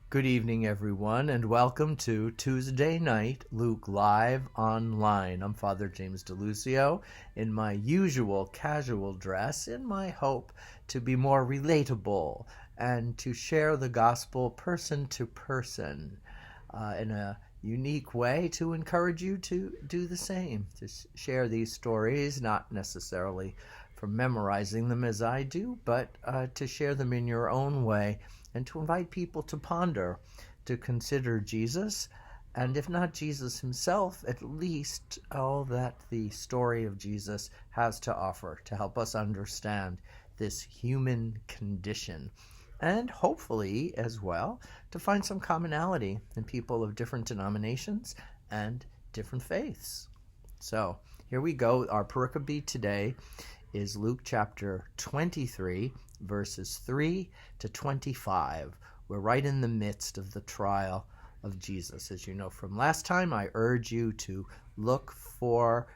Good evening, everyone, and welcome to Tuesday Night Luke Live Online. I'm Father James DLuzio in my usual casual dress in my hope to be more relatable and to share the gospel person to person in a unique way to encourage you to do the same, to share these stories, not necessarily for memorizing them as I do, but to share them in your own way and to invite people to ponder, to consider Jesus, and if not Jesus himself, at least all that the story of Jesus has to offer to help us understand this human condition. And hopefully, as well, to find some commonality in people of different denominations and different faiths. So, here we go. Our pericope today is Luke chapter 23, verses 3 to 25. We're right in the midst of the trial of Jesus. As you know from last time, I urge you to look for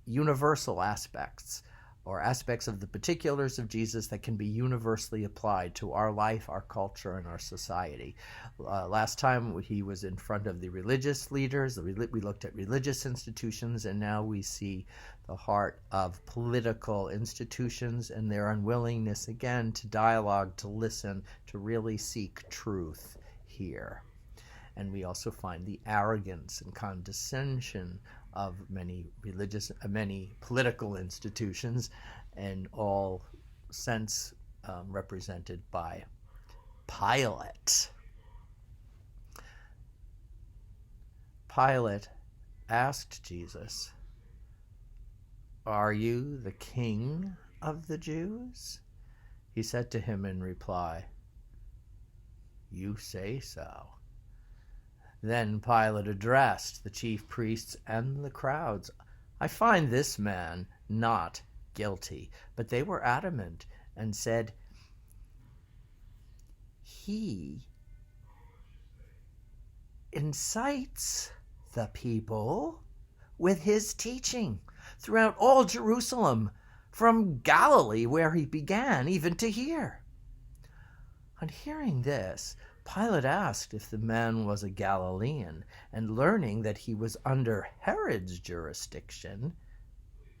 universal aspects or aspects of the particulars of Jesus that can be universally applied to our life, our culture, and our society. Last time he was in front of the religious leaders. We looked at religious institutions, and now we see the heart of political institutions and their unwillingness, again, to dialogue, to listen, to really seek truth here. And we also find the arrogance and condescension of many political institutions, in all sense represented by Pilate. Pilate asked Jesus, "Are you the king of the Jews?" He said to him in reply, "You say so." Then Pilate addressed the chief priests and the crowds. "I find this man not guilty." But they were adamant and said, "He incites the people with his teaching throughout all Jerusalem, from Galilee where he began, even to here." On hearing this, Pilate asked if the man was a Galilean, and learning that he was under Herod's jurisdiction,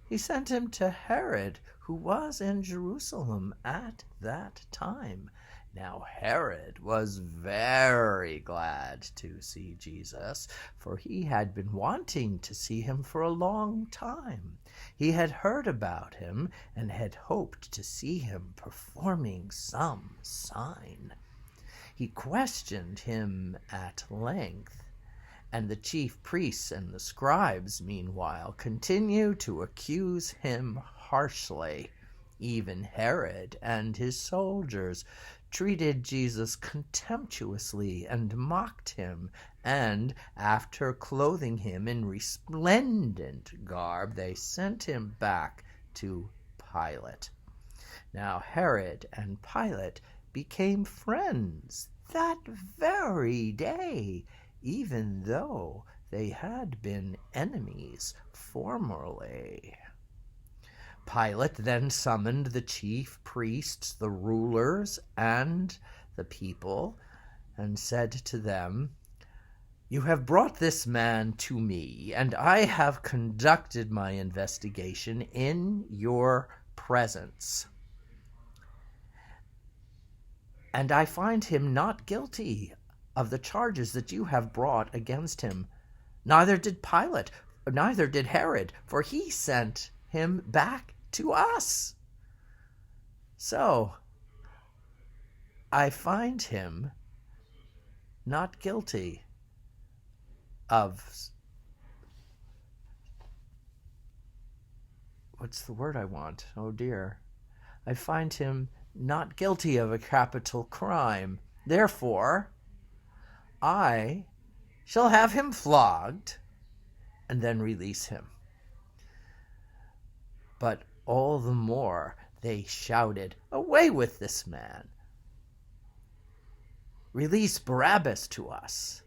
he sent him to Herod, who was in Jerusalem at that time. Now Herod was very glad to see Jesus, for he had been wanting to see him for a long time. He had heard about him and had hoped to see him performing some sign. He questioned him at length, and the chief priests and the scribes, meanwhile, continued to accuse him harshly. Even Herod and his soldiers treated Jesus contemptuously and mocked him, and after clothing him in resplendent garb, they sent him back to Pilate. Now Herod and Pilate became friends that very day, even though they had been enemies formerly. Pilate then summoned the chief priests, the rulers, and the people, and said to them, "You have brought this man to me, and I have conducted my investigation in your presence. And I find him not guilty of the charges that you have brought against him. Neither did Herod, for he sent him back to us. So, I find him not guilty of..." What's the word I want? Oh dear. "I find him not guilty of a capital crime. Therefore, I shall have him flogged and then release him." But all the more they shouted, "Away with this man! Release Barabbas to us!"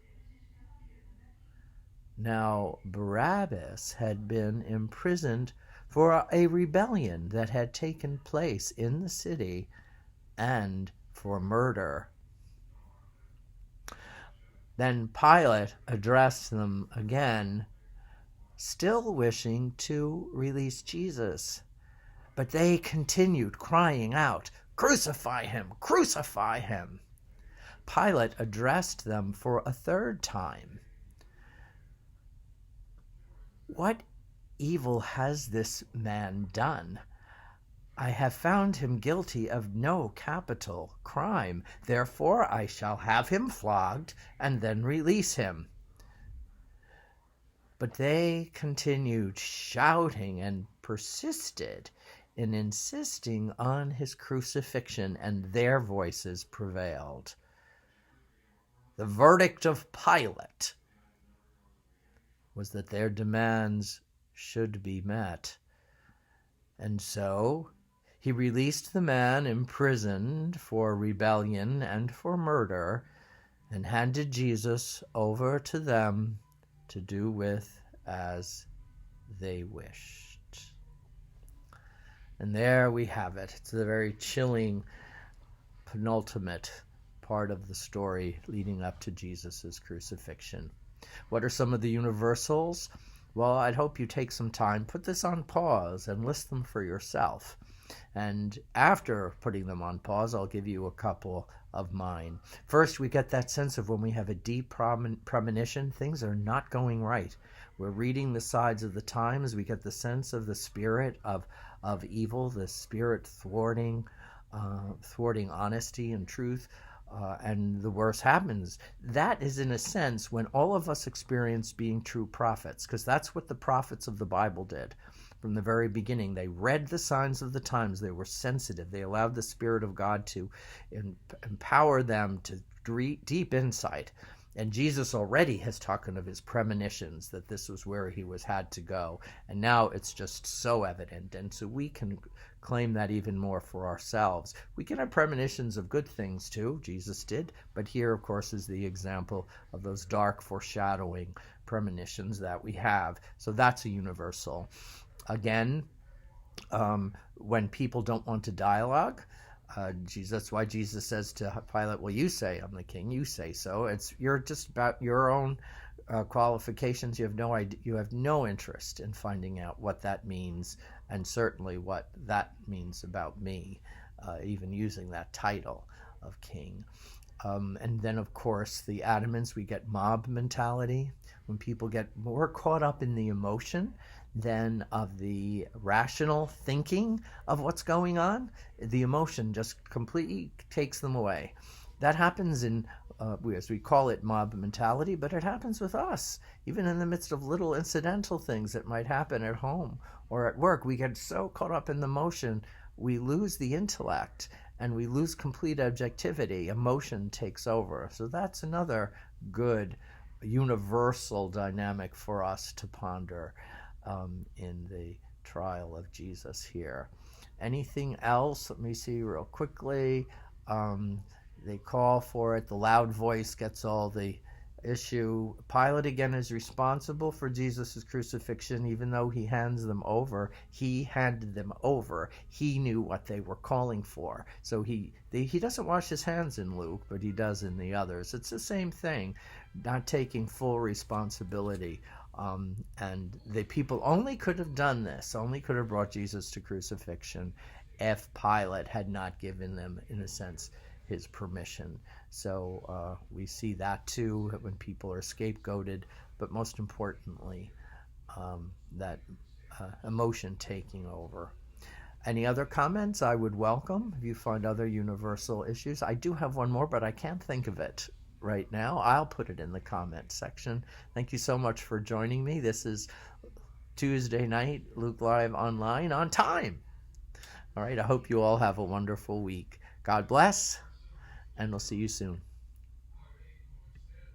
Now Barabbas had been imprisoned for a rebellion that had taken place in the city and for murder. Then Pilate addressed them again, still wishing to release Jesus. But they continued crying out, "Crucify him! Crucify him!" Pilate addressed them for a third time. "What evil has this man done? I have found him guilty of no capital crime. Therefore I shall have him flogged and then release him." But they continued shouting and persisted in insisting on his crucifixion, and their voices prevailed. The verdict of Pilate was that their demands should be met. And so he released the man imprisoned for rebellion and for murder, and handed Jesus over to them to do with as they wished. And there we have it. It's a very chilling penultimate part of the story leading up to Jesus' crucifixion. What are some of the universals? Well, I'd hope you take some time, put this on pause, and list them for yourself. And after putting them on pause, I'll give you a couple of mine. First, we get that sense of when we have a deep premonition, things are not going right. We're reading the signs of the times. We get the sense of the spirit of evil, the spirit thwarting honesty and truth. And the worst happens. That is, in a sense, when all of us experience being true prophets, because that's what the prophets of the Bible did. From the very beginning, they read the signs of the times. They were sensitive. They allowed the Spirit of God to empower them to deep insight. And Jesus already has talked of his premonitions that this was where he had to go. And now it's just so evident. And so we can claim that even more for ourselves. We can have premonitions of good things too. Jesus did. But here, of course, is the example of those dark foreshadowing premonitions that we have. So that's a universal. Again, when people don't want to dialogue, that's why Jesus says to Pilate, "Well, you say I'm the king. You say so." You're just about your own qualifications. You have no idea. You have no interest in finding out what that means, and certainly what that means about me, even using that title of king. And then, of course, the Adamants, we get mob mentality. When people get more caught up in the emotion than of the rational thinking of what's going on, the emotion just completely takes them away. That happens in, as we call it, mob mentality, but it happens with us. Even in the midst of little incidental things that might happen at home or at work, we get so caught up in the motion, we lose the intellect and we lose complete objectivity. Emotion takes over. So that's another good universal dynamic for us to ponder in the trial of Jesus here. Anything else? Let me see real quickly. They call for it. The loud voice gets all the issue. Pilate again is responsible for Jesus' crucifixion, even though he hands them over. He handed them over. He knew what they were calling for. So he doesn't wash his hands in Luke, but he does in the others. It's the same thing, not taking full responsibility. And the people only could have done this, only could have brought Jesus to crucifixion if Pilate had not given them, in a sense, his permission. So we see that too when people are scapegoated, but most importantly, that emotion taking over. Any other comments I would welcome if you find other universal issues. I do have one more, but I can't think of it right now. I'll put it in the comment section. Thank you so much for joining me. This is Tuesday night, Luke Live Online on time. All right, I hope you all have a wonderful week. God bless, and we'll see you soon.